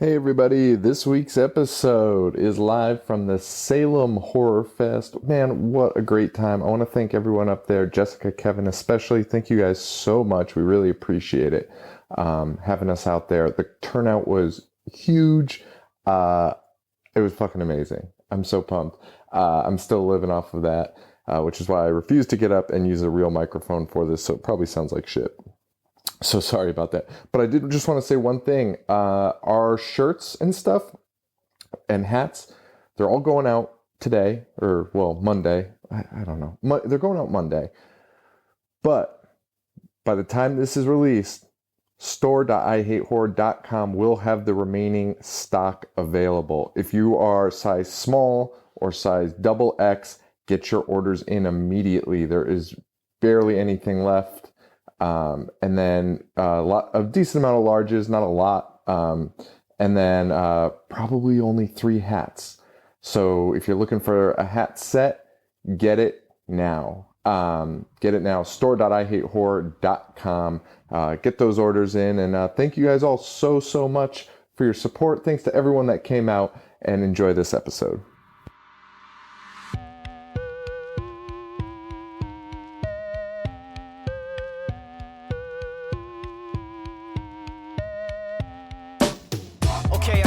Hey everybody, this week's episode is live from the Salem Horror Fest. Man, what a great time. I want to thank everyone up there, Jessica, Kevin especially. Thank you guys so much. We really appreciate it, having us out there. The turnout was huge. It was fucking amazing. I'm so pumped. I'm still living off of that, which is why I refuse to get up and use a real microphone for this, so it probably sounds like shit. So sorry about that. But I did just want to say one thing. Our shirts and stuff and hats, they're all going out today, or well, Monday. I don't know. They're going out Monday. But by the time this is released, store.ihatehorror.com will have the remaining stock available. If you are size small or size XX, get your orders in immediately. There is barely anything left. And then a decent amount of larges, not a lot. And then probably only 3 hats. So if you're looking for a hat set, get it now. Get it now. Store.ihatehorror.com. Get those orders in. And thank you guys all so much for your support. Thanks to everyone that came out, and enjoy this episode.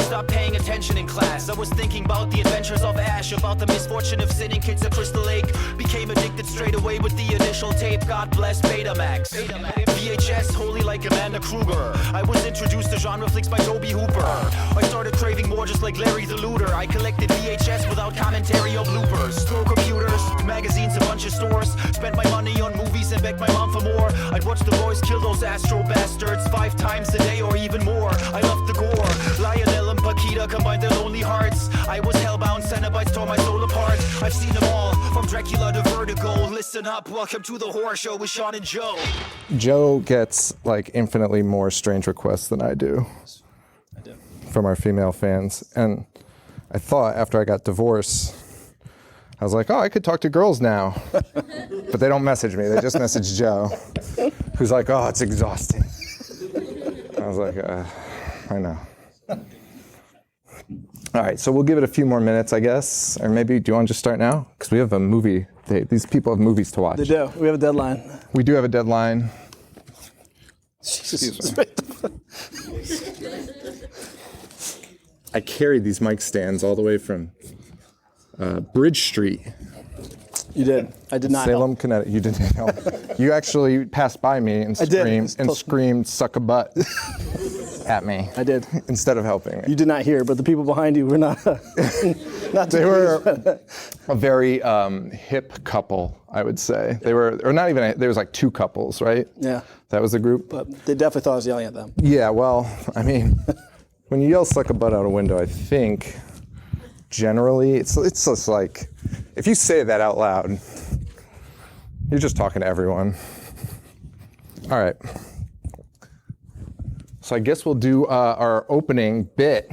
Stopped paying attention in class. I was thinking about the adventures of Ash, about the misfortune of sitting kids at Crystal Lake. Became addicted straight away with the initial tape. God bless Betamax. VHS, holy like Amanda Kruger. I was introduced to genre flicks by Toby Hooper. I started craving more just like Larry the Looter. I collected VHS without commentary or bloopers. Store computers, magazines, a bunch of stores. Spent my money on movies and begged my mom for more. I'd watch the boys kill those Astro bastards 5 times a day or even more. I loved the gore. Lionel and Paquita combined their lonely hearts. I was hellbound, Cenobites tore my soul apart. I've seen them all, from Dracula to Vertigo. Listen up, welcome to the horror show with Sean and Joe. Joe gets like infinitely more strange requests than I do. From our female fans. And I thought after I got divorced, I was like, oh, I could talk to girls now. But they don't message me, they just message Joe, who's like, oh, it's exhausting. I was like, I know. All right, so we'll give it a few more minutes, I guess. Or maybe, do you want to just start now? Because we have a movie. These people have movies to watch. They do. We have a deadline. We do have a deadline. Jesus. I carried these mic stands all the way from Bridge Street. You did. I did not. Salem, help. Connecticut. You didn't help. You actually passed by me and screamed, "Suck a butt." At me. I did. Instead of helping me. You did not hear, but the people behind you were not. They were a very hip couple, I would say. They were, or not even, there was like 2 couples, right? Yeah. That was the group? But they definitely thought I was yelling at them. Yeah, well, I mean, when you yell "suck a butt" out a window, I think generally it's just like, if you say that out loud, you're just talking to everyone. All right. So I guess we'll do our opening bit.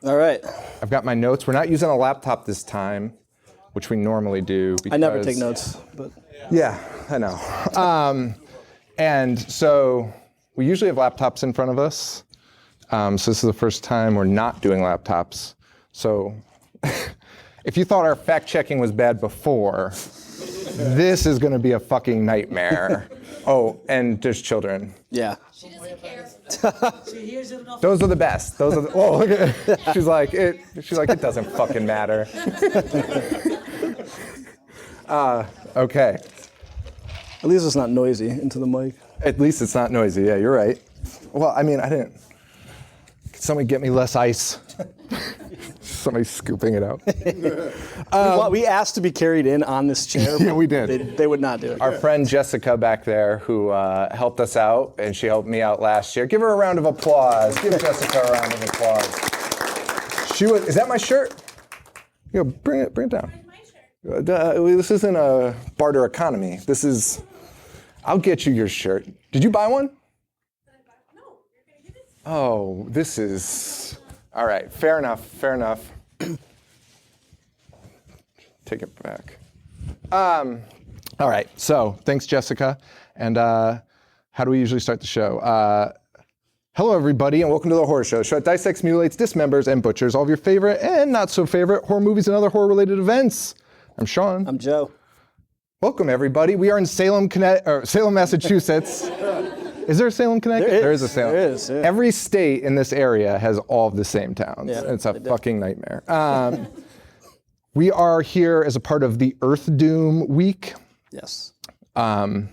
All right. I've got my notes. We're not using a laptop this time, which we normally do. I never take notes, but. Yeah, I know. And so we usually have laptops in front of us. So this is the first time we're not doing laptops. So if you thought our fact checking was bad before, this is going to be a fucking nightmare. Oh, and there's children. Yeah. She doesn't care. Those are the best. Those are the, oh, look at, she's like, it doesn't fucking matter. Okay. At least it's not noisy into the mic. At least it's not noisy. Yeah, you're right. Well, I mean, could somebody get me less ice? Somebody's scooping it out. We asked to be carried in on this chair. Yeah, we did. They would not do it. Our friend Jessica back there, who helped us out, and she helped me out last year. Give her a round of applause. Give Jessica a round of applause. Is that my shirt? You know, bring it down. This isn't a barter economy. This is, I'll get you your shirt. Did you buy one? No, you're gonna give it. Oh, this is, all right, fair enough. Take it back. All right, so thanks, Jessica. And how do we usually start the show? Hello, everybody, and welcome to The Horror Show. The show that dissects, mutilates, dismembers, and butchers all of your favorite and not so favorite horror movies and other horror-related events. I'm Sean. I'm Joe. Welcome, everybody. We are in Salem, Massachusetts. Is there a Salem, Connecticut? There is a Salem. There is, yeah. Every state in this area has all of the same towns. Yeah, It's a fucking nightmare. We are here as a part of the Earth Doom Week. Yes. We're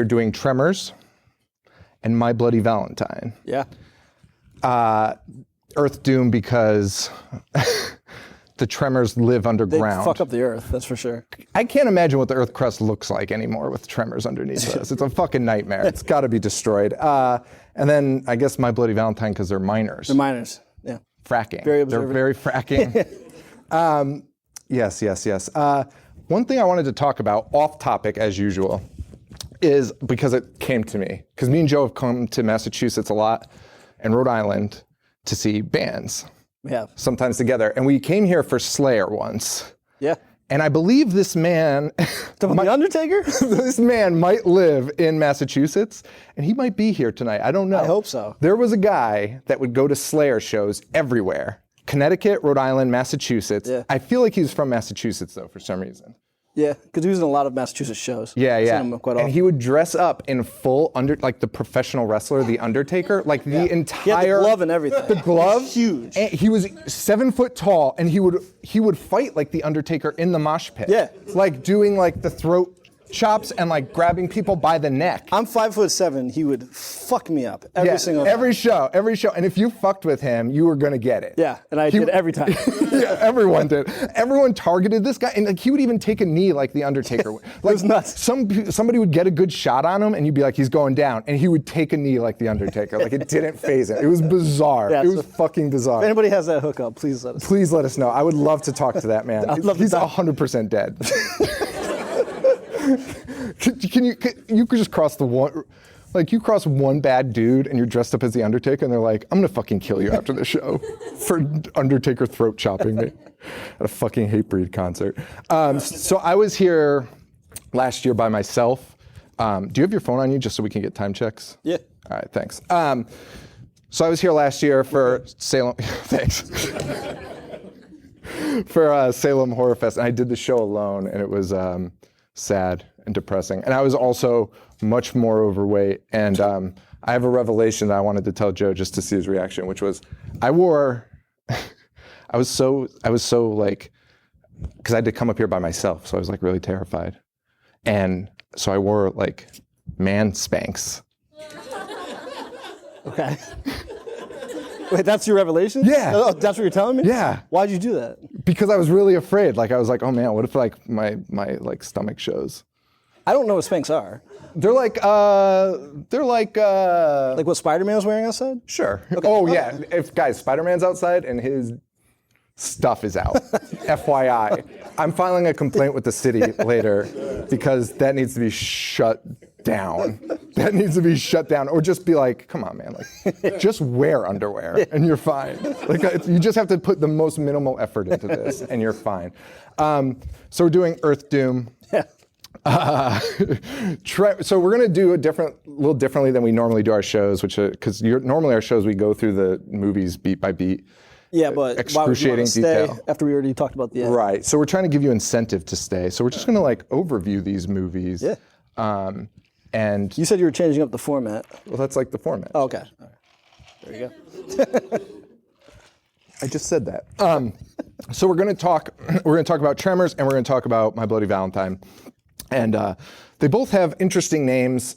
doing Tremors and My Bloody Valentine. Yeah. Earth Doom because the Tremors live They underground. fuck up the Earth, that's for sure. I can't imagine what the Earth crust looks like anymore with Tremors underneath us. It's a fucking nightmare. It's got to be destroyed. And then I guess My Bloody Valentine because they're miners. They're miners. Yeah. Fracking. Very They're observant. very fracking. Yes. One thing I wanted to talk about, off topic as usual, is because it came to me. Because me and Joe have come to Massachusetts a lot and Rhode Island to see bands, We have. sometimes together. And we came here for Slayer once. Yeah. And I believe this man, The Undertaker? this man might live in Massachusetts, and he might be here tonight. I don't know. I hope so. There was a guy that would go to Slayer shows everywhere. Connecticut, Rhode Island, Massachusetts. Yeah. I feel like he's from Massachusetts, though, for some reason. Yeah, because he was in a lot of Massachusetts shows. Yeah. I've seen him quite And often. he would dress up in full, like the professional wrestler, The Undertaker, like the entire... He had the glove and everything. The glove, Huge. And he was 7 foot tall, and he would fight like the Undertaker in the mosh pit. Yeah. Like doing like the throat chops and like grabbing people by the neck. I'm 5'7". He would fuck me up every single time. every show. And if you fucked with him, you were gonna get it. Yeah, and I did every time. Yeah, everyone did. Everyone targeted this guy, and like he would even take a knee like the Undertaker would. Like, was nuts. Somebody would get a good shot on him, and you'd be like, he's going down, and he would take a knee like the Undertaker. Like it didn't phase him. It was bizarre. Yeah, it was so- fucking bizarre. If anybody has that hookup, please let us know. Please let us know. I would love to talk to that man. I'd love to He's talk. 100% dead. You could just cross the one, like you cross one bad dude and you're dressed up as the Undertaker and they're like, I'm gonna fucking kill you after the show for Undertaker throat chopping me at a fucking Hatebreed concert. So I was here last year by myself. Do you have your phone on you just so we can get time checks? Yeah. All right, thanks. So I was here last year for Salem, thanks. For Salem Horror Fest, and I did the show alone, and it was sad and depressing. And I was also much more overweight, and I have a revelation that I wanted to tell Joe just to see his reaction, which was, I was so like, because I had to come up here by myself, so I was like really terrified. And so I wore like man Spanx. Okay. Wait, that's your revelation? Yeah. Oh, that's what you're telling me? Yeah. Why'd you do that? Because I was really afraid. Like I was like, oh man, what if like my like stomach shows? I don't know what Spanx are. They're like Like what Spider-Man was wearing outside? sure. Oh yeah. If guys, Spider-Man's outside and his stuff is out. FYI. I'm filing a complaint with the city later because that needs to be shut down. That needs to be shut down. Or just be like, come on, man. Like, just wear underwear and you're fine. Like, you just have to put the most minimal effort into this and you're fine. So we're doing Earth Doom. Yeah. So we're gonna do a little differently than we normally do our shows, which because normally our shows we go through the movies beat by beat. Yeah, but why would you Excruciating want to stay detail. after we already talked about the end? Right. So we're trying to give you incentive to stay. So we're just gonna like overview these movies. Yeah. And You said you were changing up the format. well, that's like the format. Oh, okay. All right. There you go. I just said that. So we're gonna talk about Tremors and we're gonna talk about My Bloody Valentine. And they both have interesting names.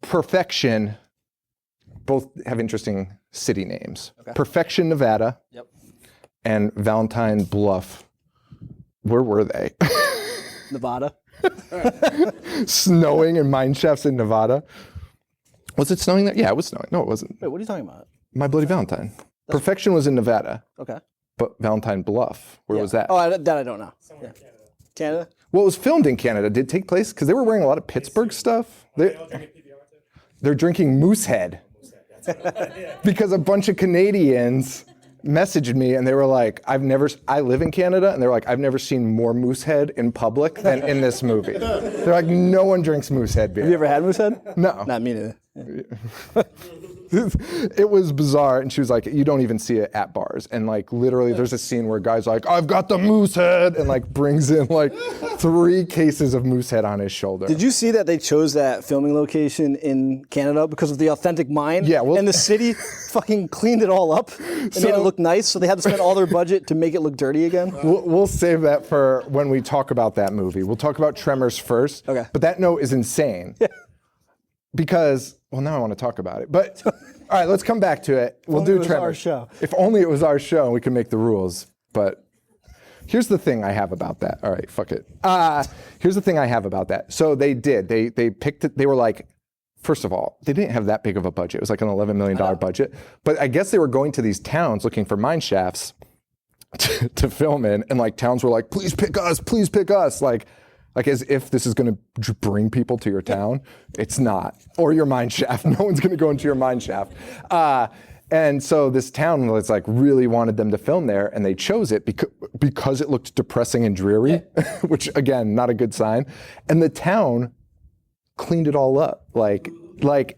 Perfection, both have interesting city names. Okay. Perfection, Nevada, Yep. and Valentine Bluff. Where were they? Nevada. Snowing in mine shafts in Nevada. Was it snowing there? Yeah, it was snowing. No, it wasn't. Wait, what are you talking about? My Bloody Valentine. Perfection was in Nevada, Okay. but Valentine Bluff, where was that? Oh, that I don't know. Yeah. Canada? Well, it was filmed in Canada. Did it take place? Because they were wearing a lot of Pittsburgh stuff. They're drinking Moosehead. Because a bunch of Canadians messaged me and they were like, I live in Canada, and they were like, I've never seen more Moosehead in public than in this movie. They're like, no one drinks Moosehead beer. Have you ever had Moosehead? No. Not me neither. It was bizarre, and she was like, you don't even see it at bars. And like literally there's a scene where a guy's like, I've got the moose head, and like brings in like 3 cases of moose head on his shoulder. Did you see that they chose that filming location in Canada because of the authentic mine? Yeah, well- and the city fucking cleaned it all up and made it look nice, so they had to spend all their budget to make it look dirty again? We'll save that for when we talk about that movie. We'll talk about Tremors first. Okay. But that note is insane. Because, well, now I want to talk about it. But, all right, let's come back to it. We'll only do it was our Tremors. show. If only it was our show and we could make the rules. But here's the thing I have about that. All right, fuck it. Here's the thing I have about that. So they did. They picked it. They were like, first of all, they didn't have that big of a budget. It was like an $11 million budget. But I guess they were going to these towns looking for mine shafts to film in. And like towns were like, please pick us, please pick us. Like as if this is going to bring people to your town. It's not. Or your mine shaft. No one's going to go into your mine shaft. And so this town was like really wanted them to film there, and they chose it because it looked depressing and dreary, which again, not a good sign. And the town cleaned it all up. Like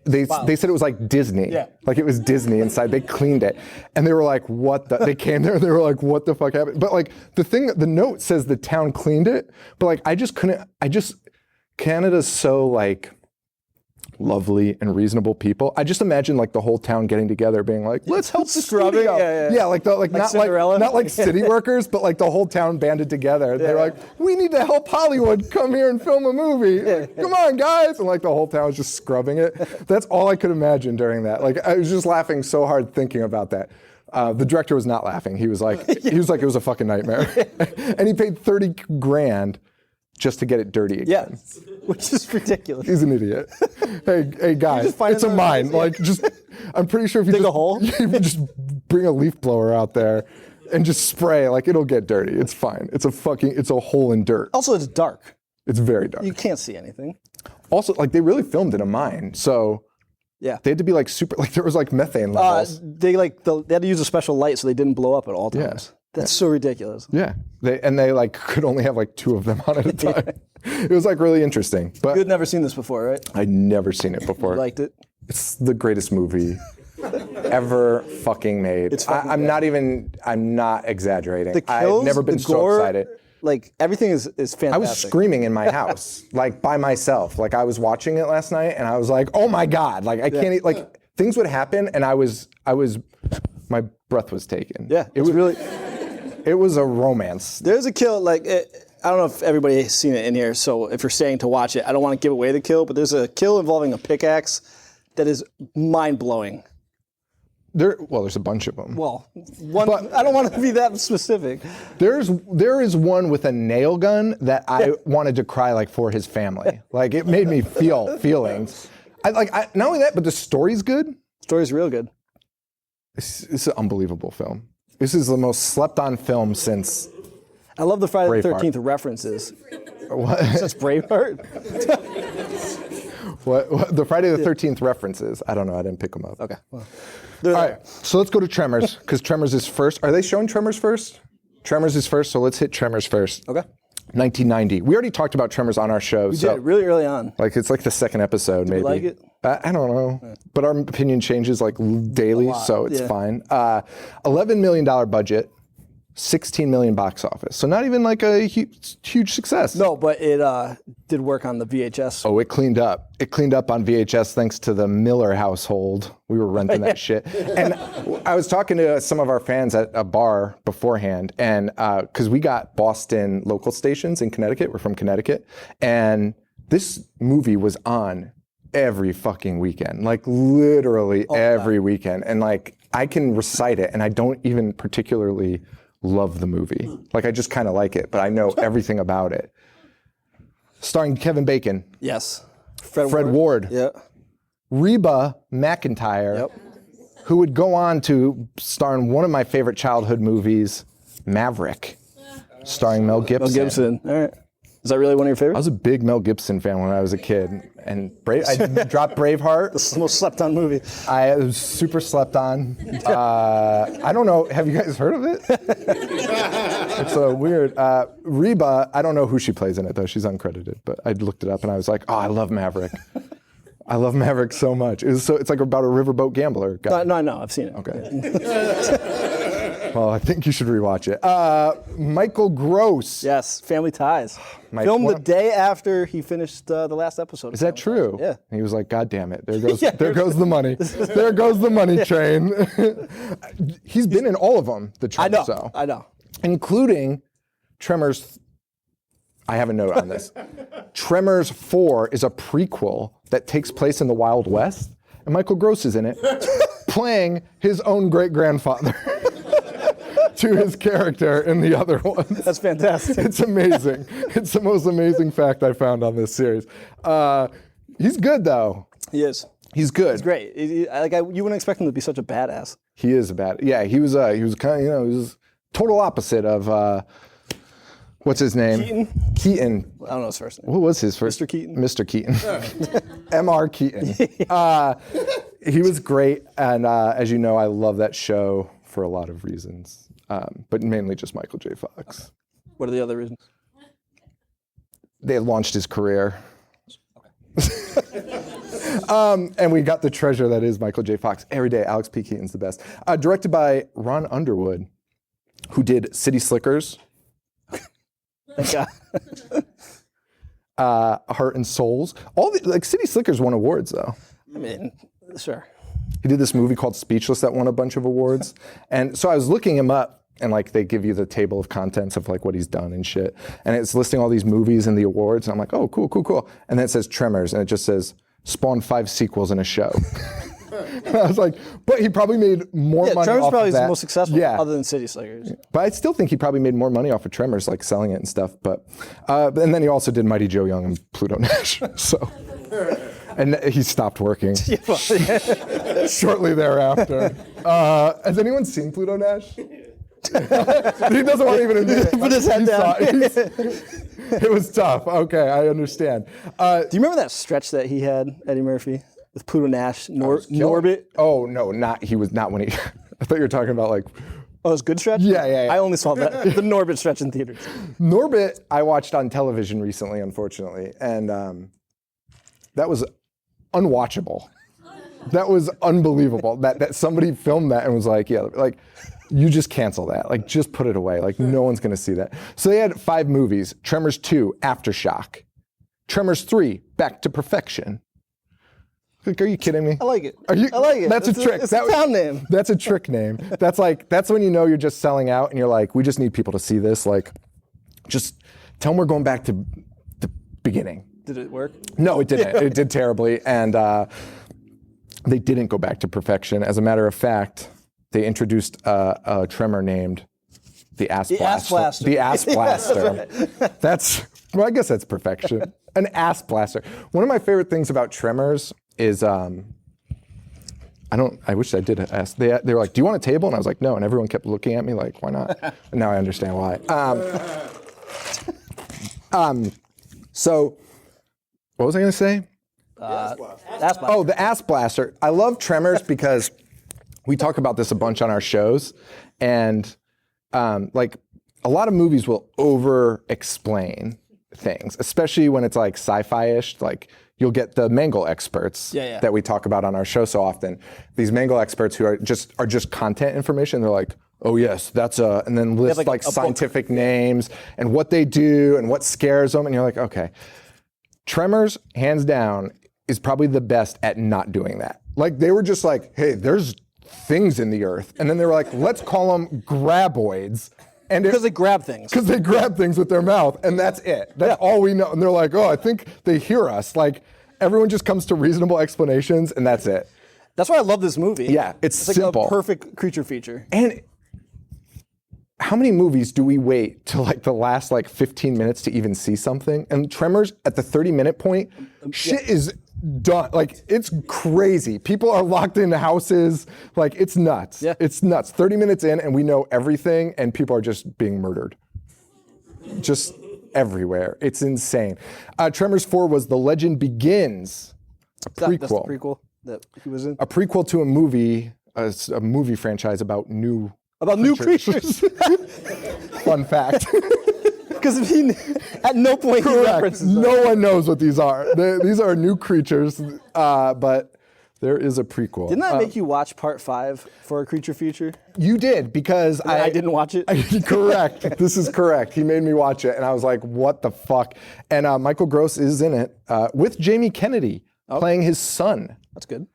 they said it was like Disney. Yeah. Like it was Disney inside. They cleaned it. And they were like, what the, they came there and they were like, what the fuck happened? But like the note says the town cleaned it, but like Canada's so like lovely and reasonable people. I just imagine like the whole town getting together being like, let's help the Scrubbing? studio. Yeah. Like not Cinderella? not like city workers, but like the whole town banded together. They're like, we need to help Hollywood come here and film a movie. Come on, guys. And like the whole town was just scrubbing it. That's all I could imagine during that. Like I was just laughing so hard thinking about that. The director was not laughing. He was like, it was a fucking nightmare. And he paid $30,000 just to get it dirty again. Yeah, which is ridiculous. He's an idiot. Hey guys, just find it's a another mine. place, Like I'm pretty sure if you Dig a just, hole? if you just bring a leaf blower out there and just spray, like it'll get dirty. It's fine. It's a hole in dirt. Also, it's dark. It's very dark. You can't see anything. Also, like they really filmed in a mine, so Yeah. they had to be like super. Like there was like methane levels. They had to use a special light so they didn't blow up at all times. That's so ridiculous. Yeah, they like could only have like 2 of them on at a time. It was like really interesting. But You had never seen this before, right? I'd never seen it before. You liked it? It's the greatest movie ever fucking made. It's fucking I'm not exaggerating. The kills, I've never been the so gore, excited. Like everything is fantastic. I was screaming in my house, like by myself. Like I was watching it last night and I was like, oh my God. Like I can't, like things would happen and my breath was taken. Yeah, It was a romance. There's a kill, I don't know if everybody has seen it in here, so if you're staying to watch it, I don't want to give away the kill, but there's a kill involving a pickaxe that is mind-blowing. There's a bunch of them. Well, I don't want to be that specific. There is one with a nail gun that I wanted to cry like for his family. Like it made me feel feelings. Not only that, but the story's good. Story's real good. It's an unbelievable film. This is the most slept on film since. I love the Friday the Braveheart. 13th references. What? Since Braveheart? What the Friday the 13th references? I don't know. I didn't pick them up. Okay. Well, All right. So let's go to Tremors because Tremors is first. Are they showing Tremors first? Tremors is first. So let's hit Tremors first. Okay. 1990. We already talked about Tremors on our show. We did, really early on. Like it's like the second episode, maybe. you like it? I don't know, but our opinion changes like daily, so it's fine. $11 million budget, 16 million box office. So not even like a huge success. No, but it did work on the VHS. Oh, it cleaned up. It cleaned up on VHS thanks to the Miller household. We were renting that shit. And I was talking to some of our fans at a bar beforehand, and because we got Boston local stations in Connecticut. We're from Connecticut. And this movie was on every fucking weekend, like literally every weekend. And like I can recite it, and I don't even particularly love the movie. Like I just kind of like it, but I know everything about it. Starring Kevin Bacon. Yes. Fred Ward. Yeah. Reba McEntire, who would go on to star in one of my favorite childhood movies, Maverick, starring Mel Gibson. Mel Gibson. All right. Is that really one of your I favorites? was a big Mel Gibson fan when I was a kid, and I dropped Braveheart. It's the most slept on movie. I was super slept on. I don't know. Have you guys heard of it? It's so weird. Reba, I don't know who she plays in it though. She's uncredited, but I looked it up and I was like, oh, I love Maverick. I love Maverick so much. It's like about a riverboat gambler guy. No, I know. I've seen it. Okay. Well, I think you should rewatch it. Michael Gross. Yes, Family Ties. Mike, Filmed the what- day after he finished the last episode. Is that true? Yeah. And he was like, God damn it. There goes there goes the money. There goes the money train. He's been in all of them, the I Tremors, know. though. I know. Including Tremors. I have a note on this. Tremors 4 is a prequel that takes place in the Wild West, and Michael Gross is in it, playing his own great-grandfather to his character in the other ones. That's fantastic. It's amazing. It's the most amazing fact I found on this series. He's good, though. He is. He's good. He's great. You wouldn't expect him to be such a badass. He is a bad. Yeah, he was kind of, he was total opposite of what's his name? Keaton. I don't know his first name. What was his first? Mr. Keaton. Mr. Keaton. M.R. Keaton. He was great, and as you know, I love that show for a lot of reasons, but mainly just Michael J. Fox. What are the other reasons? They launched his career. And we got the treasure that is Michael J. Fox. Every day, Alex P. Keaton's the best. Directed by Ron Underwood, who did City Slickers, Thank God. Heart and Souls. City Slickers won awards, though. I mean, sure. He did this movie called Speechless that won a bunch of awards. And so I was looking him up, and like they give you the table of contents of like what he's done and shit. And it's listing all these movies and the awards. And I'm like, oh, cool. And then it says Tremors, and it just says spawned 5 sequels in a show. And I was like, but he probably made more money Tremors off probably of is that. the most successful Yeah. other than City Slickers. But I still think he probably made more money off of Tremors, like selling it and stuff. But and then he also did Mighty Joe Young and Pluto Nash. So, and he stopped working shortly thereafter. Has anyone seen Pluto Nash? He doesn't want to even admit it. Put his head down. It was tough. Okay, I understand. Do you remember that stretch that he had, Eddie Murphy, with Pluto Nash, Norbit? Oh no, he was not when he. I thought you were talking about like Oh, it was a good stretch? Yeah. I only saw the Norbit stretch in theaters. Norbit. I watched on television recently, unfortunately, and that was unwatchable. That was unbelievable. That somebody filmed that and was like, yeah, like. You just cancel that. Like, just put it away. Like, no one's going to see that. So they had 5 movies. Tremors 2, Aftershock. Tremors 3, Back to Perfection. Like, are you kidding me? I like it. I like it. That's a trick. It's a town name. That's a trick name. That's when you know you're just selling out and you're like, we just need people to see this. Like, just tell them we're going back to the beginning. Did it work? No, it didn't. It did terribly. And they didn't go back to perfection. As a matter of fact, they introduced a tremor named the Ass Blaster. The Ass Blaster. Well, I guess that's perfection. An Ass Blaster. One of my favorite things about Tremors is, I wish I did ask. They were like, do you want a table? And I was like, no. And everyone kept looking at me like, why not? And now I understand why. So, what was I going to say? Ass Blaster. Oh, the Ass Blaster. I love Tremors because we talk about this a bunch on our shows, and like a lot of movies will over-explain things, especially when it's like sci-fi-ish. Like you'll get the Mangle experts that we talk about on our show so often. These Mangle experts who are just content information. They're like, oh yes, that's and then list like scientific names and what they do and what scares them, and you're like, okay. Tremors, hands down, is probably the best at not doing that. Like they were just like, hey, there's things in the earth. And then they were like, let's call them graboids. And Because they grab things. Because they grab things with their mouth, and that's it. That's all we know. And they're like, oh, I think they hear us. Like everyone just comes to reasonable explanations, and that's it. That's why I love this movie. Yeah, it's simple. Like a perfect creature feature. And how many movies do we wait till like the last like 15 minutes to even see something? And Tremors at the 30-minute point, shit is done. Like it's crazy. People are locked in houses. Like it's nuts. Yeah. It's nuts. 30 minutes in and we know everything and people are just being murdered. Just everywhere. It's insane. Tremors 4 was The Legend Begins, a prequel. That's the prequel that he was in. A prequel to a movie franchise about new About new creatures. Fun fact. Because at no point he Correct. references them. No one knows what these are. These are new creatures, but there is a prequel. Didn't that make you watch part 5 for a Creature Feature? You did, because I didn't watch it. Correct. This is correct. He made me watch it, and I was like, what the fuck? And Michael Gross is in it with Jamie Kennedy playing his son. That's good.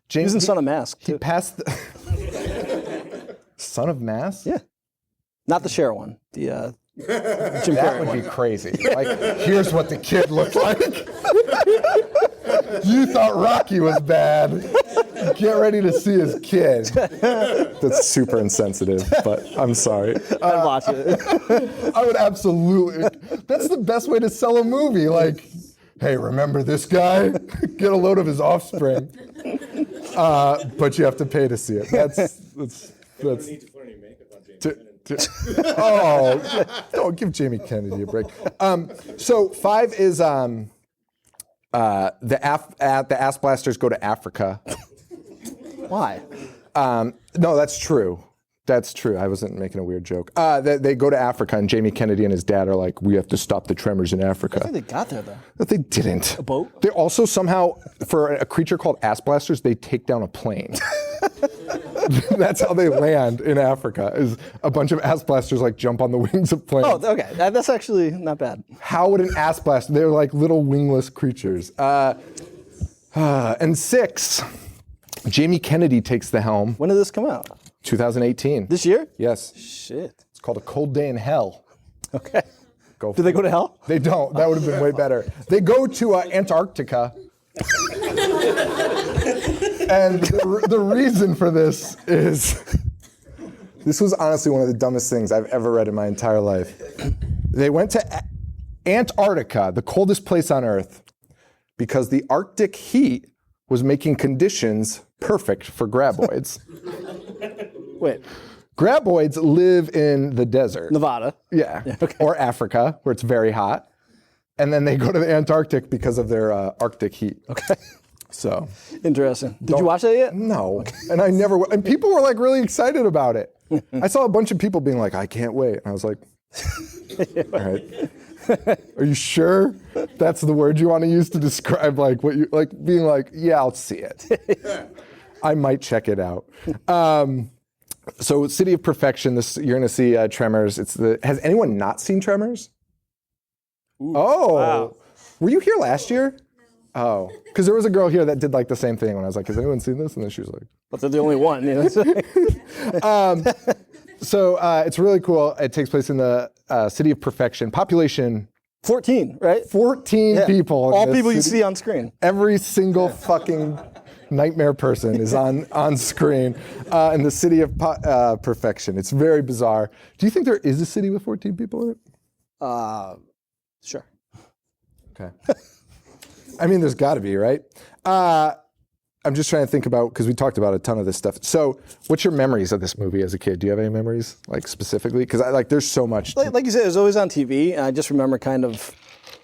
Jamie, He's in Son of Mask. He Too. passed the Son of Mask? Yeah. Not the Cher one. The Jim That Carrey would one. be crazy. Like, here's what the kid looked like. You thought Rocky was bad. Get ready to see his kid. That's super insensitive, but I'm sorry. I'd watch it. I would absolutely. That's the best way to sell a movie. Like, hey, remember this guy? Get a load of his offspring. But you have to pay to see it. That's. Need to put any makeup on James Kennedy. Oh, don't give Jamie Kennedy a break. So 5 is the ass blasters go to Africa. Why? No, that's true. That's true. I wasn't making a weird joke. They go to Africa, and Jamie Kennedy and his dad are like, we have to stop the tremors in I Africa. think they got there though. But they didn't. A boat? They also somehow, for a creature called ass blasters, they take down a plane. That's how they land in Africa, is a bunch of ass blasters like jump on the wings of planes. Oh, okay. That's actually not bad. How would an ass blaster? They're like little wingless creatures. And 6, Jamie Kennedy takes the helm. When did this come out? 2018. This year? Yes. Shit. It's called A Cold Day in Hell. Okay. Go. Did they go to hell? They don't. That would have been way better. They go to Antarctica. And the reason for this is, this was honestly one of the dumbest things I've ever read in my entire life. They went to Antarctica, the coldest place on Earth, because the Arctic heat was making conditions perfect for graboids. Wait. Graboids live in the desert. Nevada. Yeah. Or Africa, where it's very hot. And then they go to the Antarctic because of their Arctic heat. Okay. So. Interesting. Did you watch that yet? No. And I never, and people were like really excited about it. I saw a bunch of people being like, I can't wait. And I was like, all right. Are you sure that's the word you want to use to describe like what you, like being like, yeah, I'll see it. I might check it out. So City of Perfection, this you're going to see Tremors. Has anyone not seen Tremors? Oh, wow. Were you here last year? Oh, because there was a girl here that did like the same thing when I was like, has anyone seen this? And then she was like, But they're the only one. You know? so it's really cool. It takes place in the City of Perfection. Population 14, right? 14 Yeah. people. in All this people you city. see on screen. Every single fucking nightmare person is on screen in the City of Perfection. It's very bizarre. Do you think there is a city with 14 people in it? Sure. Okay. I mean, there's got to be, right? I'm just trying to think about, because we talked about a ton of this stuff. So what's your memories of this movie as a kid? Do you have any memories, like specifically? Because there's so much. Like you said, it was always on TV, and I just remember kind of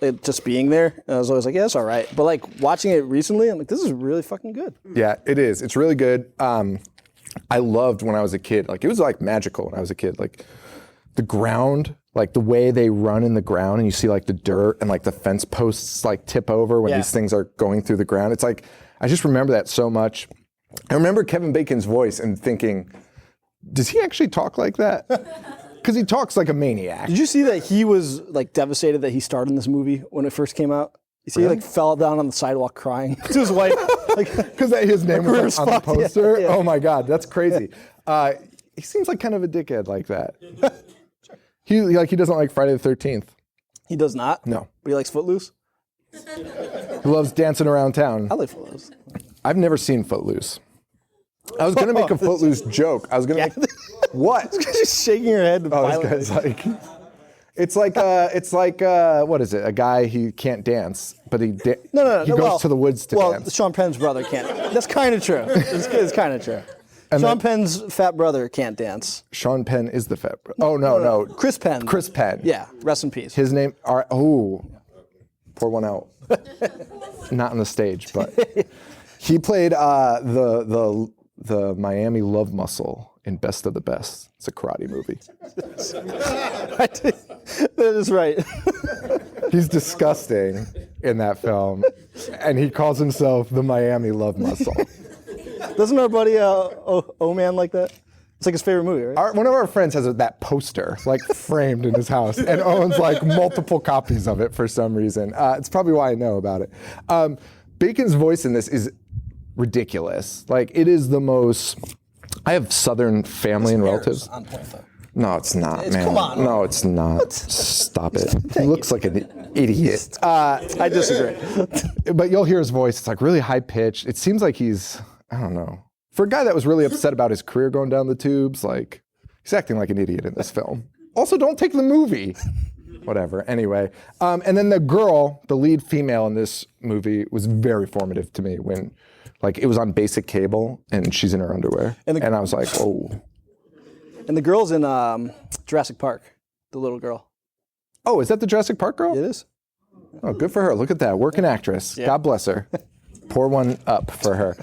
it just being there. And I was always like, yeah, it's all right. But like watching it recently, I'm like, this is really fucking good. Yeah, it is. It's really good. I loved when I was a kid. Like, it was like magical when I was a kid. Like the ground, like the way they run in the ground, and you see like the dirt and like the fence posts like tip over when Yeah. these things are going through the ground. It's like, I just remember that so much. I remember Kevin Bacon's voice and thinking, does he actually talk like that? Because he talks like a maniac. Did you see that he was like devastated that he starred in this movie when it first came out? You see, he like fell down on the sidewalk crying to his wife. Like, Because his name was like, on the Fuck, yeah, poster. yeah. Oh my God, that's crazy. He seems like kind of a dickhead like that. He doesn't like Friday the 13th. he does not. No. But he likes Footloose. He loves dancing around town. I like Footloose. I've never seen Footloose. I was gonna make a Footloose joke. I was gonna make what? Just shaking your head. Oh, violently. this guy's like, it's like what is it? A guy he can't dance, but he No. he goes well, to the woods to well, dance. Sean Penn's brother can't. That's kind of true. It's kind of true. Sean Penn's fat brother can't dance. Sean Penn is the fat. Oh no. Chris Penn. Chris Penn. Yeah. Rest in peace. His name. Pour one out. Not on the stage, but he played the Miami Love Muscle in Best of the Best. It's a karate movie. That is right. He's disgusting in that film, and he calls himself the Miami Love Muscle. Doesn't our buddy O-Man like that? It's like his favorite movie, right? One of our friends has that poster like framed in his house and owns like multiple copies of it for some reason. It's probably why I know about it. Bacon's voice in this is ridiculous. Like, it is the most. I have Southern family and relatives. On point, though. No, it's not, man. Come on. No, it's not. Stop it. He looks like an idiot. I disagree. But you'll hear his voice. It's like really high pitched. It seems like he's, I don't know. For a guy that was really upset about his career going down the tubes, like, he's acting like an idiot in this film. Also, don't take the movie. Whatever. Anyway. And then the girl, the lead female in this movie, was very formative to me when, like, it was on basic cable and she's in her underwear. And I was like, oh. And the girl's in Jurassic Park, the little girl. Oh, is that the Jurassic Park girl? It is. Oh, good for her. Look at that. Working actress. Yeah. God bless her. Pour one up for her.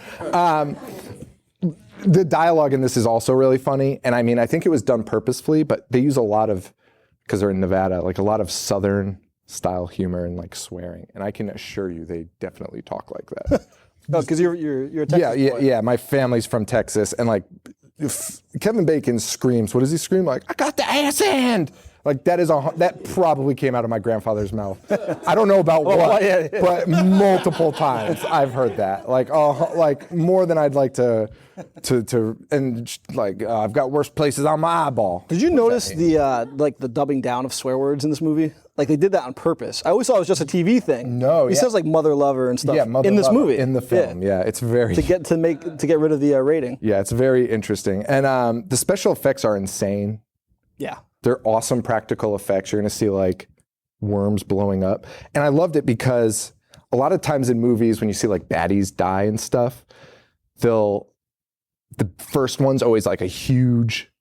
The dialogue in this is also really funny. And I mean, I think it was done purposefully, but they use a lot of, because they're in Nevada, like a lot of Southern style humor and like swearing. And I can assure you they definitely talk like that. Oh, because you're a Texas boy. Yeah. My family's from Texas. And like, if Kevin Bacon screams, what does he scream? Like, I got the ass hand. Like, that probably came out of my grandfather's mouth. I don't know about what, yeah. but multiple times I've heard that. Like, more than I'd like to and like, I've got worse places on my eyeball. Did you notice the dubbing down of swear words in this movie? Like, they did that on purpose. I always thought it was just a TV thing. No, he yeah. says like mother lover and stuff. Yeah, mother in this lover, movie, in the film. Yeah, it's very to get rid of the rating. Yeah, it's very interesting, and the special effects are insane. Yeah. They're awesome practical effects. You're going to see like worms blowing up. And I loved it because a lot of times in movies when you see like baddies die and stuff, the first one's always like a huge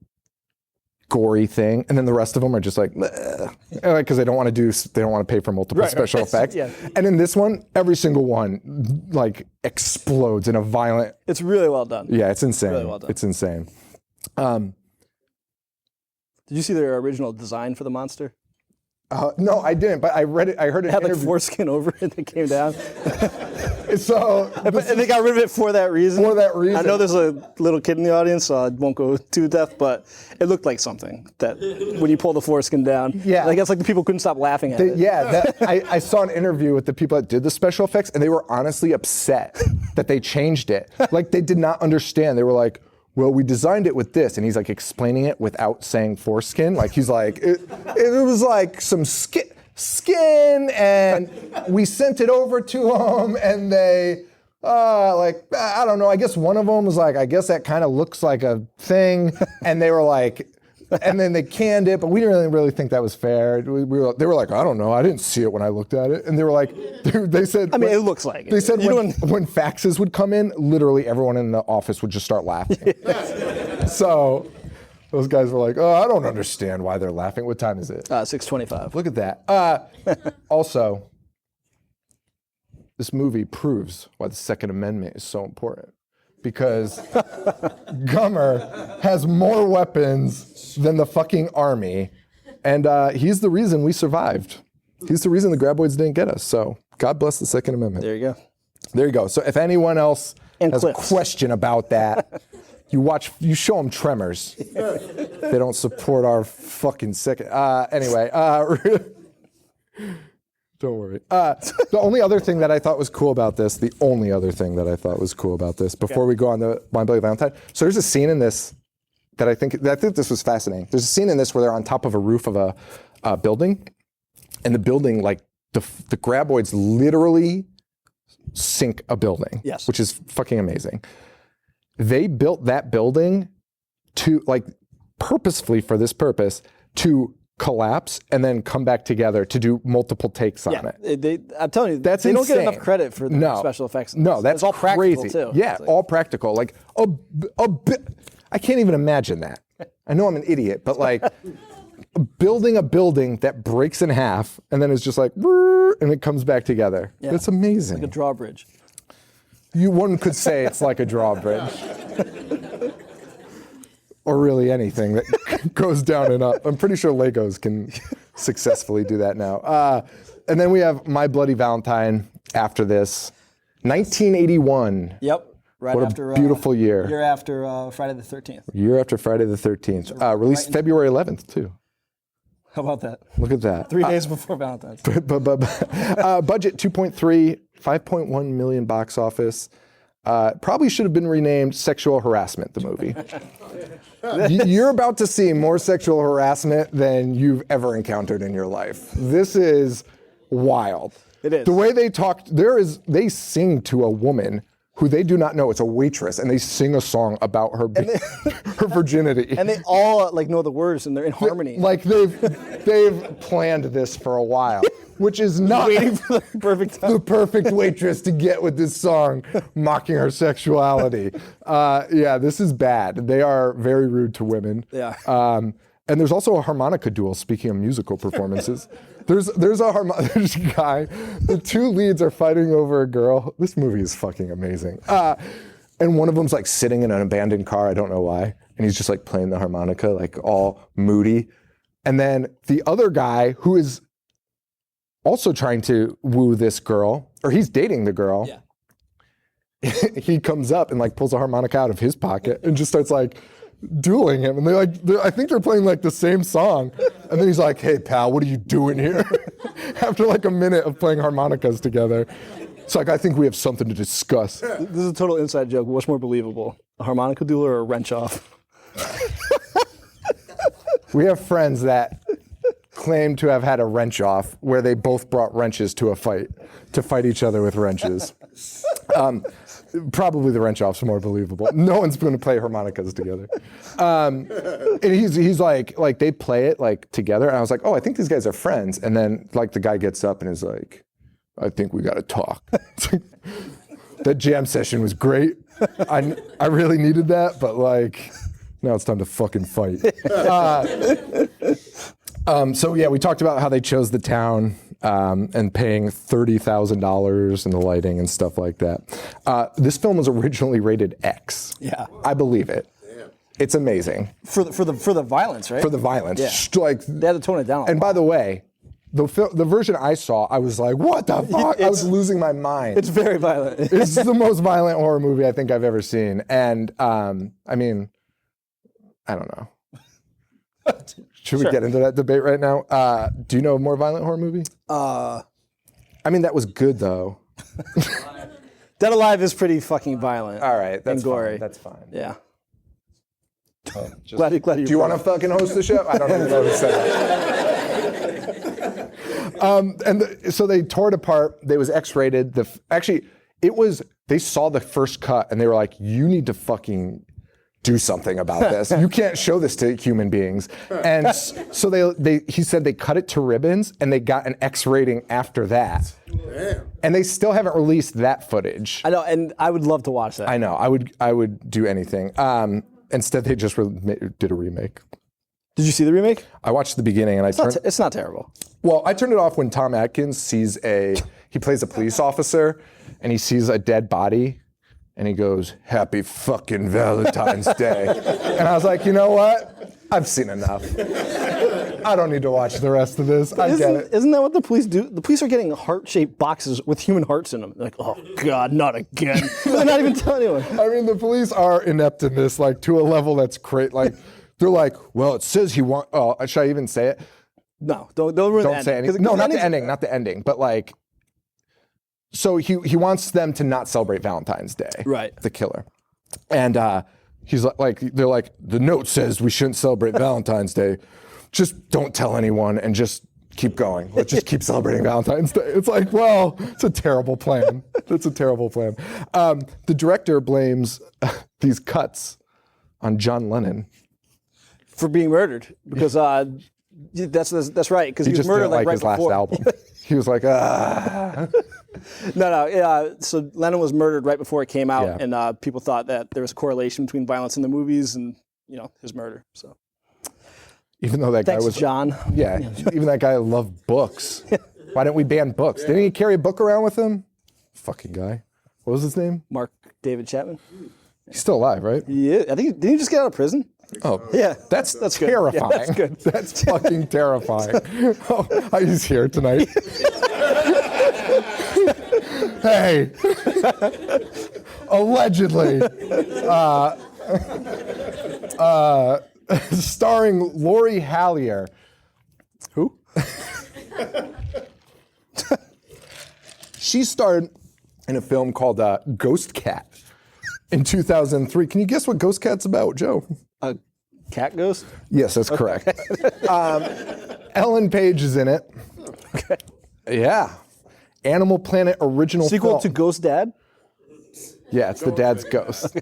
gory thing. And then the rest of them are just like, because they don't want to pay for multiple special effects. Yeah. And in this one, every single one like explodes in a violent. It's really well done. Yeah, it's insane. Really well done. It's insane. Did you see their original design for the monster? No, I didn't, but I read it. I heard it. It had like foreskin over it that came down. So, And they got rid of it for that reason. For that reason. I know there's a little kid in the audience, so I won't go too deaf, but it looked like something that when you pull the foreskin down. Yeah. I guess like the people couldn't stop laughing at it. I saw an interview with the people that did the special effects, and they were honestly upset that they changed it. Like, they did not understand. They were like, well, we designed it with this, and he's like explaining it without saying foreskin. Like, he's like, it was like some skin, and we sent it over to them, and they, I don't know, I guess one of them was like, I guess that kind of looks like a thing, and they were like, and then they canned it, but we didn't really think that was fair. They were like, I don't know, I didn't see it when I looked at it, and they were like, they said, I mean, it looks like it. They said when faxes would come in, literally everyone in the office would just start laughing. So those guys were like, oh, I don't understand why they're laughing. What time is it? 6:25. Look at that. Also, this movie proves why the Second Amendment is so important. Because Gummer has more weapons than the fucking army. And he's the reason we survived. He's the reason the graboids didn't get us. So God bless the Second Amendment. There you go. There you go. So if anyone else has clips. a question about that, you show them Tremors. They don't support our fucking second. Anyway, don't worry. The only other thing that I thought was cool about this, before we go on to My Bloody Valentine, so there's a scene in this that I think this was fascinating. There's a scene in this where they're on top of a roof of a building, and the building, like, the graboids literally sink a building, yes, which is fucking amazing. They built that building to, like, purposefully for this purpose, to collapse and then come back together to do multiple takes on it. I'm telling you, That's they don't insane. get enough credit for the special effects. No, that's it's all practical crazy. too. Yeah, Like, all practical. Like I can't even imagine that. I know I'm an idiot, but like building a building that breaks in half and then is just like, and it comes back together. Yeah. That's amazing. like a drawbridge. One could say it's like a drawbridge. Or really anything that goes down and up. I'm pretty sure Legos can successfully do that now. And then we have My Bloody Valentine after this. 1981. Yep. Right What after a beautiful year. Year after Friday the 13th. Year after Friday the 13th. Released February 11th, too. How about that? Look at that. 3 days before Valentine's. Budget 2.3, 5.1 million box office. Probably should have been renamed Sexual Harassment, the movie. You're about to see more sexual harassment than you've ever encountered in your life. This is wild. It is. The way they talk, they sing to a woman who they do not know. It's a waitress, and they sing a song about her her virginity. And they all like know the words and they're in harmony. Like they've planned this for a while, which is not Waiting for the perfect time. the perfect waitress to get with this song, mocking her sexuality. Yeah, this is bad. They are very rude to women. Yeah. And there's also a harmonica duel. Speaking of musical performances, there's a guy. The two leads are fighting over a girl. This movie is fucking amazing. And one of them's like sitting in an abandoned car. I don't know why. And he's just like playing the harmonica, like all moody. And then the other guy who is also trying to woo this girl, or he's dating the girl. Yeah. He comes up and like pulls a harmonica out of his pocket and just starts like dueling him. And I think they're playing like the same song. And then he's like, "Hey pal, what are you doing here?" After like a minute of playing harmonicas together. It's like, I think we have something to discuss. This is a total inside joke. What's more believable, a harmonica duel or a wrench off? We have friends that claim to have had a wrench off where they both brought wrenches to a fight to fight each other with wrenches. Probably the wrench off's more believable. No one's going to play harmonicas together. And he's like they play it like together. And I was like, oh, I think these guys are friends. And then like the guy gets up and is like, I think we got to talk. That jam session was great. I really needed that, but like now it's time to fucking fight. So yeah, we talked about how they chose the town and paying $30,000 in the lighting and stuff like that. This film was originally rated X. Yeah. I believe it. Damn. It's amazing For the violence, right? for the violence. Yeah. Like, They had to tone it down. and by the way, the version I saw, I was like, what the fuck? I was losing my mind. It's very violent. It's the most violent horror movie I think I've ever seen. And I mean, I don't know. Should we get into that debate right now? Do you know a more violent horror movie? I mean, that was good though. Dead Alive is pretty fucking violent. All right, that's and gory. fine. That's fine. Yeah. Just- Glad you. do you want to fucking host the show? I don't even know what to say. So they tore it apart. They was X-rated. They saw the first cut and they were like, "You need to fucking do something about this. You can't show this to human beings." And so he said they cut it to ribbons and they got an X rating after that. Damn. And they still haven't released that footage. I know, and I would love to watch that. I know. I would do anything. Instead, they just did a remake. Did you see the remake? I watched the beginning and It's not terrible. I turned it off when Tom Atkins he plays a police officer and he sees a dead body and he goes, "Happy fucking Valentine's Day." And I was like, you know what? I've seen enough. I don't need to watch the rest of this. I get it. Isn't that what the police do? The police are getting heart-shaped boxes with human hearts in them. They're like, oh God, not again. They're not even telling anyone. I mean, the police are inept in this, like to a level that's great. Like, they're like, well, it says he wants. Oh, should I even say it? No, don't ruin the Don't say ending. anything. No, not the ending, not the ending. But like, so he wants them to not celebrate Valentine's Day. Right. The killer, and he's like, they're like, the note says we shouldn't celebrate Valentine's Day. Just don't tell anyone and just keep going. Let's just keep celebrating Valentine's Day. It's like, well, it's a terrible plan. It's a terrible plan. The director blames these cuts on John Lennon. For being murdered, because that's right. Because he was just murdered didn't like right his before. last album. He was like, ah. No. So Lennon was murdered right before it came out, Yeah. and people thought that there was a correlation between violence in the movies and his murder. So Even though that thanks, guy was, John. yeah, even that guy loved books. Why didn't we ban books? Didn't he carry a book around with him? Fucking guy. What was his name? Mark David Chapman. He's still alive, right? Yeah, I think didn't he just get out of prison? Oh, Yeah, that's good. terrifying. Yeah, that's good. That's fucking terrifying. Oh, he's here tonight. Hey, allegedly, starring Lori Hallier. Who? She starred in a film called Ghost Cat in 2003. Can you guess what Ghost Cat's about, Joe? A cat ghost? Yes, that's correct. Ellen Page is in it. Okay. Yeah. Animal Planet original Sequel film. to Ghost Dad? Yeah, it's the dad's ghost.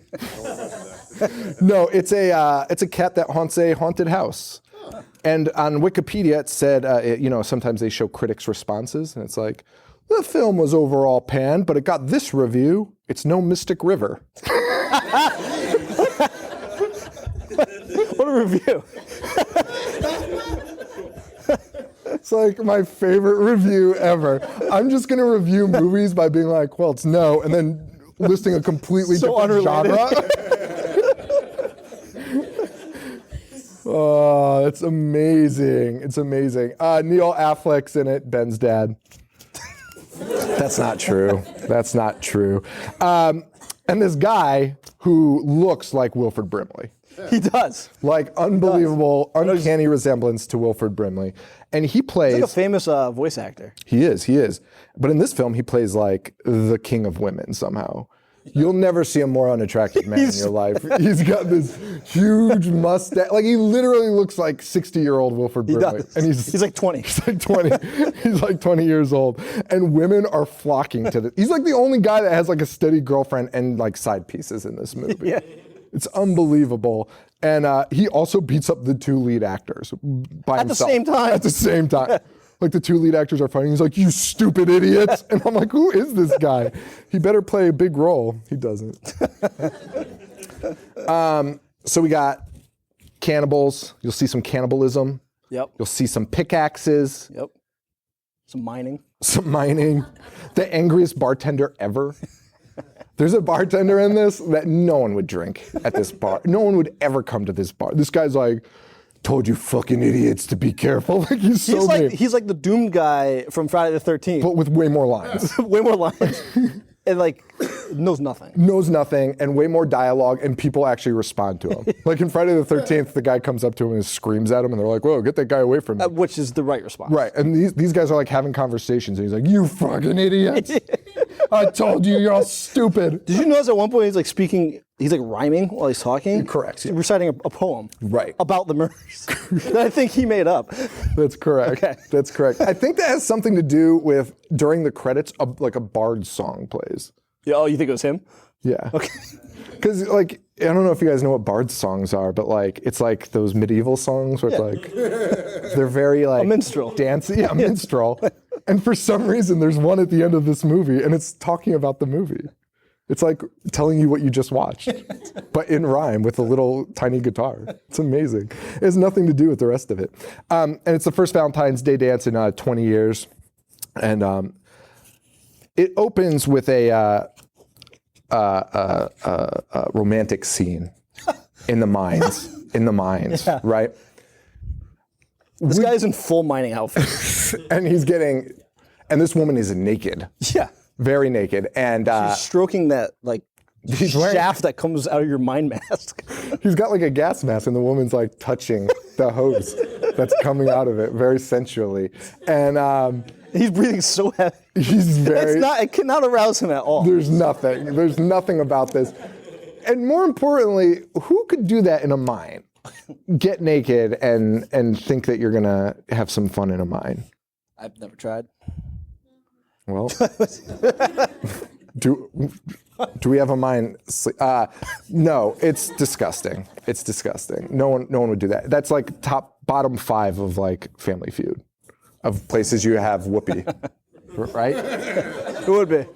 No, it's a cat that haunts a haunted house. And on Wikipedia, it said, sometimes they show critics' responses, and it's like, the film was overall panned, but it got this review. It's no Mystic River. What a review. It's like my favorite review ever. I'm just gonna review movies by being like, well, it's no, and then listing a completely So different unrelated. genre. Oh, it's amazing. It's amazing. Neil Affleck's in it, Ben's dad. That's not true. That's not true. And this guy who looks like Wilford Brimley. He does. Like unbelievable, uncanny resemblance to Wilford Brimley. And he plays... He's like a famous voice actor. He is. But in this film, he plays like the king of women somehow. You'll never see a more unattractive man in your life. He's got this huge mustache. Like he literally looks like 60-year-old Wilford He Brimley. does. And He's like 20. He's like 20. He's like 20 years old. And women are flocking to this. He's like the only guy that has like a steady girlfriend and like side pieces in this movie. Yeah. It's unbelievable. And he also beats up the two lead actors by At the himself. same time. At the same time. Like the two lead actors are fighting. He's like, you stupid idiots. And I'm like, who is this guy? He better play a big role. He doesn't. So we got cannibals. You'll see some cannibalism. Yep. You'll see some pickaxes, Yep. Some mining. some mining. The angriest bartender ever. There's a bartender in this that no one would drink at this bar. No one would ever come to this bar. This guy's like, told you fucking idiots to be careful. Like he's so mean. He's like the doomed guy from Friday the 13th. But with way more lines. Way more lines. And like knows nothing. Knows nothing and way more dialogue and people actually respond to him. Like in Friday the 13th, the guy comes up to him and screams at him and they're like, whoa, get that guy away from me. Which is the right response. Right, and these guys are like having conversations and he's like, you fucking idiots. I told you, you're all stupid. Did you notice at one point he's like speaking, he's like rhyming while he's talking? Correct, He's yeah. reciting a poem. Right. About the murders. That I think he made up. That's correct. Okay. That's correct. I think that has something to do with during the credits, like a bard song plays. Yeah, oh, you think it was him? Yeah. Okay. Because like, I don't know if you guys know what bard songs are, but like, it's like those medieval songs where it's like, they're very like. A minstrel. Dancing, yeah, a minstrel. And for some reason, there's one at the end of this movie and it's talking about the movie. It's like telling you what you just watched, but in rhyme with a little tiny guitar. It's amazing. It has nothing to do with the rest of it. And it's the first Valentine's Day dance in 20 years. And it opens with a romantic scene in the mines, Yeah. right? This guy's in full mining outfit. And and this woman is naked, Yeah. very naked. And He's stroking that like he's wearing- shaft that comes out of your mine mask. he's got like a gas mask and the woman's like touching the hose that's coming out of it very sensually. And He's breathing so heavy. he's very, It cannot arouse him at all. there's nothing about this. And more importantly, who could do that in a mine? Get naked and think that you're gonna have some fun in a mine. I've never tried. Well, do we have a mine? No, it's disgusting. It's disgusting. No one would do that. That's like bottom 5 of like Family Feud, of places you have whoopee, right? It would be.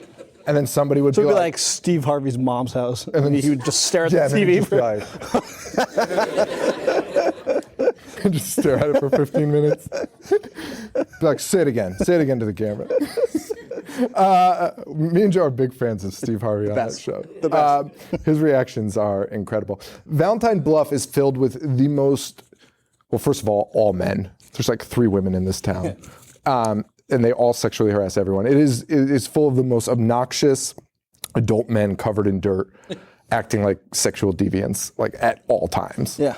And then somebody would So be it'd be like, like Steve Harvey's mom's house. And then he would just stare at yeah, the and TV. just stare at it for 15 minutes. Be like, say it again to the camera. Me and Joe are big fans of Steve Harvey on that show. The best. His reactions are incredible. Valentine Bluff is filled with the most, well, first of all men. There's like 3 women in this town. And they all sexually harass everyone. It is full of the most obnoxious adult men covered in dirt, acting like sexual deviants, like at all times. Yeah.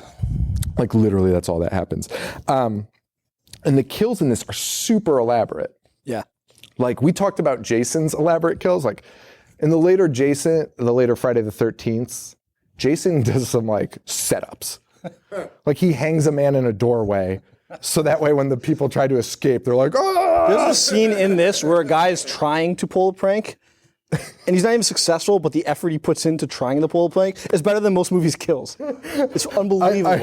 Like literally that's all that happens. And the kills in this are super elaborate. Yeah. Like we talked about Jason's elaborate kills. Like in the later Friday the 13th, Jason does some like setups. Like he hangs a man in a doorway. So that way when the people try to escape, they're like, oh! There's a scene in this where a guy is trying to pull a prank and he's not even successful, but the effort he puts into trying to pull a prank is better than most movies' kills. It's unbelievable.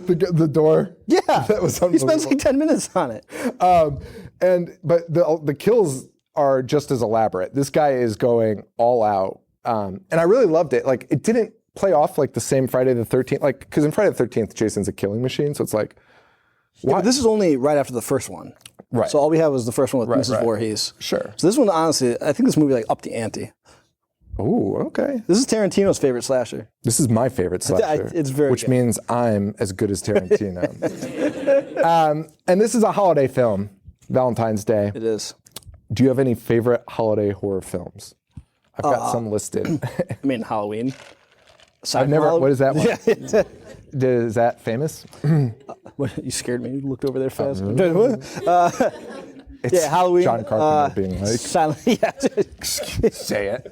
The door. Yeah. That was He unbelievable. spends like 10 minutes on it. But the kills are just as elaborate. This guy is going all out. And I really loved it. Like it didn't play off like the same Friday the 13th. Like, because in Friday the 13th, Jason's a killing machine. So it's like, Yeah, but this is only right after the first one. Right. So all we have was the first one with Mrs. right. Voorhees. Sure. So this one, honestly, I think this movie like upped the ante. Oh, okay. This is Tarantino's favorite slasher. This is my favorite slasher. It's very Which good. means I'm as good as Tarantino. And this is a holiday film, Valentine's Day. It is. Do you have any favorite holiday horror films? I've got some listed. I mean, Halloween. I've never. What is that one? Yeah. Is that famous? What, you scared me. You looked over there fast. It's Yeah, Halloween. John Carpenter being like, Silent, yeah. say it.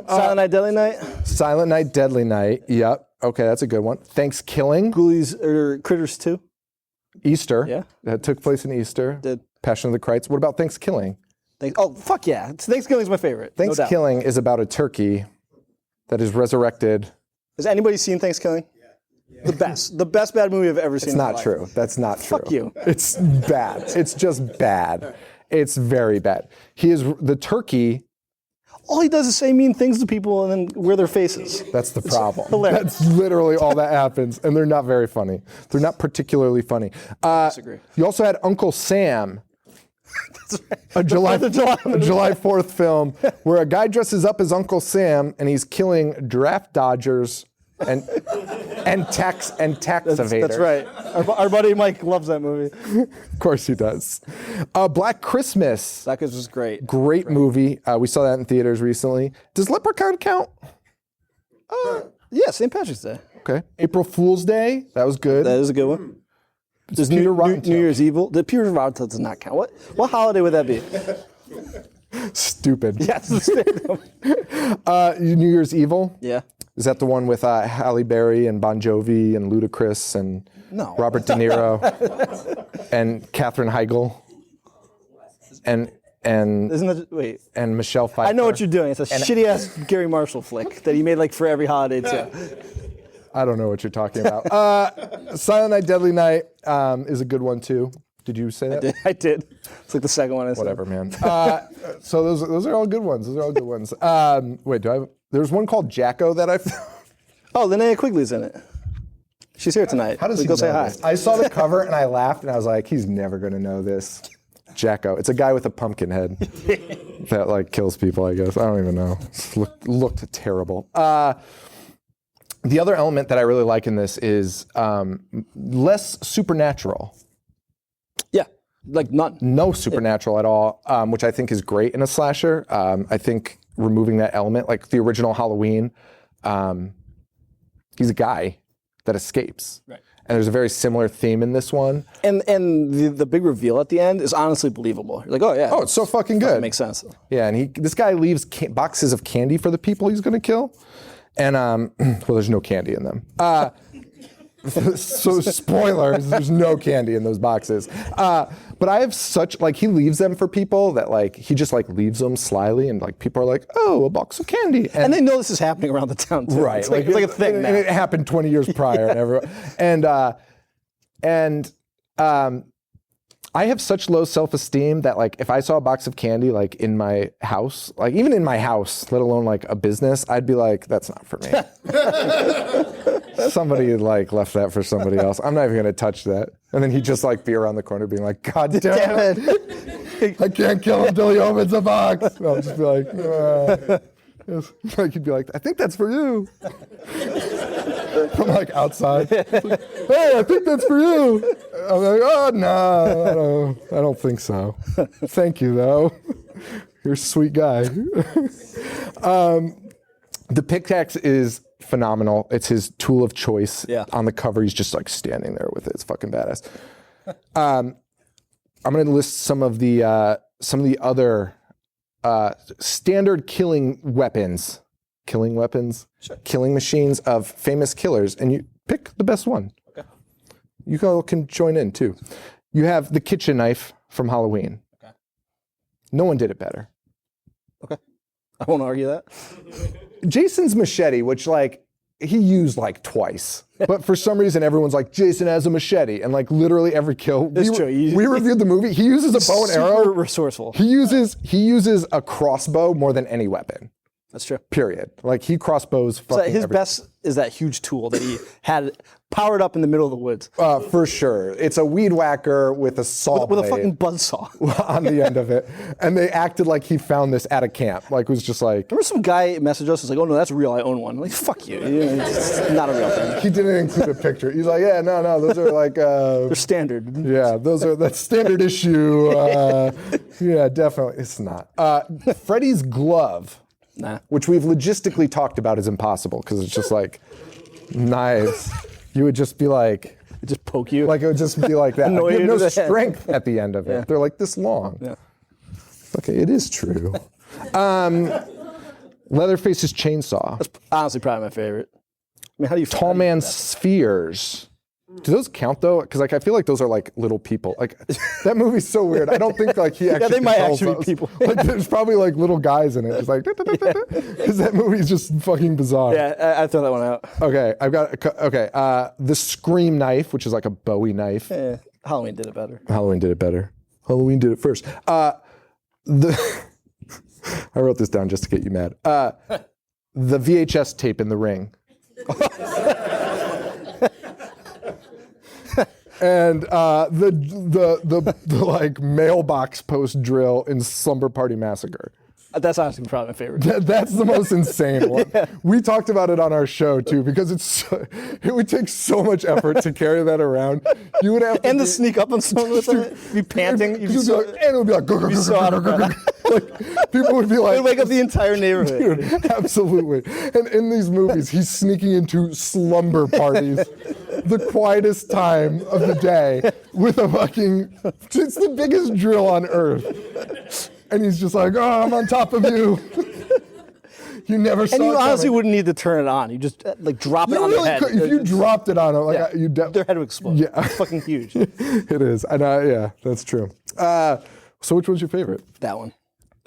Silent Night, Deadly Night. Silent Night, Deadly Night. Yep. Okay, that's a good one. Thanksgiving. Ghoulies or Critters 2. Easter. Yeah. That took place in Easter. Did. Passion of the Christ. What about Thanksgiving? Oh, fuck yeah. Thanksgiving's my favorite. No doubt. Thanksgiving is about a turkey that is resurrected. Has anybody seen Thanksgiving? The best. The best bad movie I've ever seen. It's not true. That's not true. Fuck you. It's bad. It's just bad. It's very bad. The turkey. All he does is say mean things to people and then wear their faces. That's the problem. hilarious. That's literally all that happens, and they're not very funny. They're not particularly funny. Disagree. You also had Uncle Sam, a July 4th film where a guy dresses up as Uncle Sam and he's killing draft dodgers and tax evaders. That's right. Our buddy Mike loves that movie. Of course he does. Black Christmas. That was great. Great movie. We saw that in theaters recently. Does Leprechaun count? Yeah, St. Patrick's Day. Okay. April Fool's Day. That was good. That is a good one. There's Peter New Rottentail. Year's Evil. The Peter Rottentail does not count. What holiday would that be? Stupid. Yes. New Year's Evil. Yeah. Is that the one with Halle Berry and Bon Jovi and Ludacris and No. Robert De Niro and Katherine Heigl and Isn't that wait? and Michelle Pfeiffer? I know what you're doing. It's a shitty ass Gary Marshall flick that he made like for every holiday too. I don't know what you're talking about. Silent Night, Deadly Night is a good one too. Did you say that? I did. It's like the second one I said. Whatever, man. So those are all good ones. Those are all good ones. Wait, do I have? There's one called Jacko that I. Oh, Linnea Quigley's in it. She's here tonight. How does we he go know say hi? this? I saw the cover and I laughed and I was like, he's never gonna know this. Jacko. It's a guy with a pumpkin head that like kills people. I guess I don't even know. Looked terrible. The other element that I really like in this is less supernatural. Yeah, like none. No supernatural at all, which I think is great in a slasher. I think removing that element, like the original Halloween, he's a guy that escapes. Right. And there's a very similar theme in this one. And the big reveal at the end is honestly believable. You're like, oh yeah. Oh, it's so fucking good. That makes sense. Yeah, and this guy leaves boxes of candy for the people he's going to kill. And, well, there's no candy in them. So spoilers, there's no candy in those boxes. But I have such, like, he leaves them for people that, like, he just, like, leaves them slyly. And, like, people are like, oh, a box of candy. And they know this is happening around the town too. Right. It's like a thing now. And it happened 20 years prior. And I have such low self-esteem that like if I saw a box of candy like in my house, like even in my house, let alone like a business, I'd be like, that's not for me. Somebody like left that for somebody else. I'm not even gonna touch that. And then he'd just like be around the corner being like, God damn it. I can't kill him until he opens the box. And I'll just be like, yes. Like he'd be like, I think that's for you. From like outside. Like, hey, I think that's for you. I'm like, oh no, I don't think so. Thank you though. You're a sweet guy. The pickaxe is phenomenal. It's his tool of choice. Yeah. On the cover, he's just like standing there with it. It's fucking badass. I'm going to list some of the other standard killing weapons, killing machines of famous killers, and you pick the best one. Okay. You all can join in too. You have the kitchen knife from Halloween. Okay. No one did it better. Okay. I won't argue that. Jason's machete, which like he used like twice, but for some reason everyone's like, Jason has a machete, and like literally every kill. It's true. We reviewed the movie. He uses a bow and arrow. Super resourced. He uses a crossbow more than any weapon. That's true. Period. Like he crossbows. So his best is that huge tool that he had powered up in the middle of the woods For sure. It's a weed whacker with a saw with a blade fucking buzzsaw. on the end of it. And they acted like he found this at a camp. Like it was just like. Remember some guy messaged us, was like, oh no, that's real, I own one. I'm like, fuck you. It's not a real thing. He didn't include a picture. He's like, yeah, no, those are like. They're standard. Yeah, that's standard issue. Yeah, definitely. It's not. Freddy's glove, which we've logistically talked about is impossible because it's just like knives. You would just be like, just poke you. Like it would just be like that. Annoy Like, you you have no to the head. strength at the end of it. Yeah. They're like this long. Yeah. Okay, it is true. Leatherface's chainsaw. That's honestly probably my favorite. I mean, how do you Tall man's spheres. Do those count though? Because like I feel like those are like little people. Like that movie's so weird. I don't think like he actually. Yeah, they might controls actually be those. people. Like there's probably like little guys in it. It's like because that movie's just fucking bizarre. Yeah, I throw that one out. Okay, I've got the Scream knife, which is like a Bowie knife. Yeah, Halloween did it better. Halloween did it better. Halloween did it first. I wrote this down just to get you mad. The VHS tape in The Ring. And the like mailbox post drill in Slumber Party Massacre. That's honestly probably my favorite. That's the most insane one. Yeah. We talked about it on our show too because it would take so much effort to carry that around. You would have to and to sneak up on someone with it, be panting. And it would be like, like people would be like, it would wake up the entire neighborhood. Dude, absolutely. And in these movies, he's sneaking into slumber parties, the quietest time of the day, with a fucking, it's the biggest drill on earth. And he's just like, oh, I'm on top of you. You never saw it. And you honestly coming. wouldn't need to turn it on. You just like drop it You on really their head. could. If you dropped it on them, like yeah. Their head would explode. Yeah. It's fucking huge. It is. And yeah, that's true. So which one's your favorite? That one.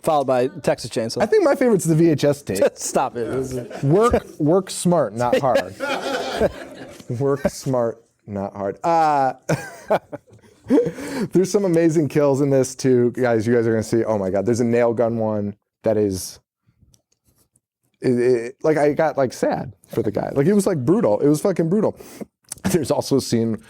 Followed by Texas Chainsaw. I think my favorite's the VHS tape. Stop it. Work smart, not hard. Work smart, not hard. There's some amazing kills in this too, guys. You guys are gonna see. Oh my God, there's a nail gun one that is. Like I got like sad for the guy. Like it was like brutal. It was fucking brutal. There's also a scene.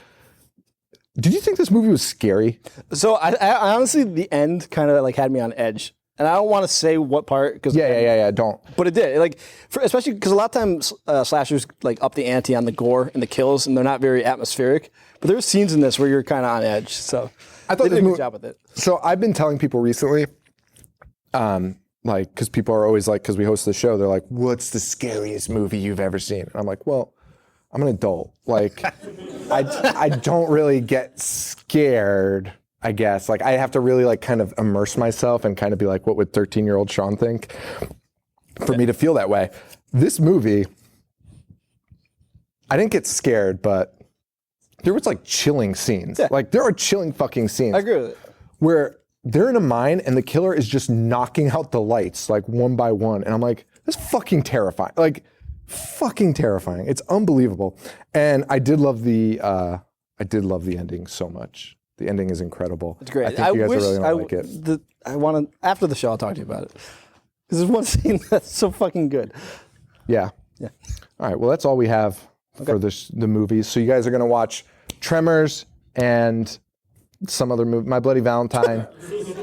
Did you think this movie was scary? So I honestly, the end kind of like had me on edge. And I don't want to say what part because Yeah. Don't. But it did, like, especially because a lot of times slashers like up the ante on the gore and the kills, and they're not very atmospheric. But there's scenes in this where you're kind of on edge. So I thought they did a this good job with it. So I've been telling people recently, like, because people are always like, because we host the show, they're like, "What's the scariest movie you've ever seen?" And I'm like, "Well, I'm an adult. Like, I don't really get scared." I guess like I have to really like kind of immerse myself and kind of be like, what would 13-year-old Sean think for me to feel that way? This movie, I didn't get scared, but there was like chilling scenes. Yeah. Like there are chilling fucking scenes. I agree with it. Where they're in a mine and the killer is just knocking out the lights like one by one. And I'm like, that's fucking terrifying. Like fucking terrifying. It's unbelievable. And I did love the ending so much. The ending is incredible. It's great. I think you guys are really gonna like it. I want to, after the show, I'll talk to you about it. Because there's one scene that's so fucking good. Yeah. Yeah. All right. Well, that's all we have for the movies. So you guys are going to watch Tremors and some other movie, My Bloody Valentine,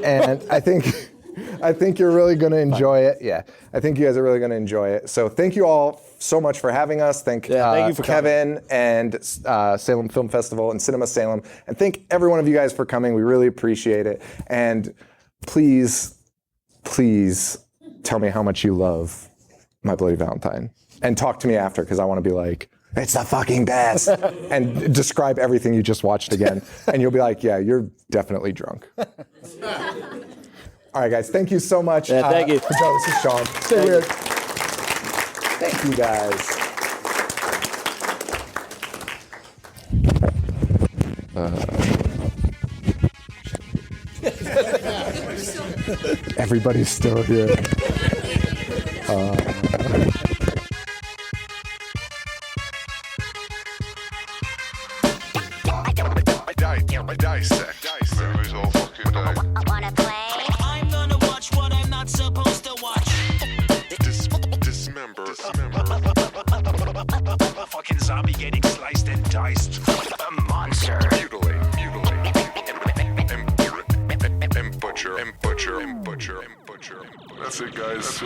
and I think you're really going to enjoy it. Yeah, I think you guys are really going to enjoy it. So thank you all so much for having us. Thank you for Kevin and Salem Film Festival and Cinema Salem, and thank every one of you guys for coming. We really appreciate it. And please tell me how much you love My Bloody Valentine, and talk to me after, because I want to be like, it's the fucking best, and describe everything you just watched again, and you'll be like, yeah, you're definitely drunk. All right, guys, thank you so much. Yeah, thank you. For Joe, this is Sean. Stay weird. Thank you, guys. Everybody's still here. Dissect. Movies all fucking day. Wanna play? I'm gonna watch what I'm not supposed to watch. Dismember. A fucking zombie getting sliced and diced. A monster. Mutilate. And butcher. That's it, guys.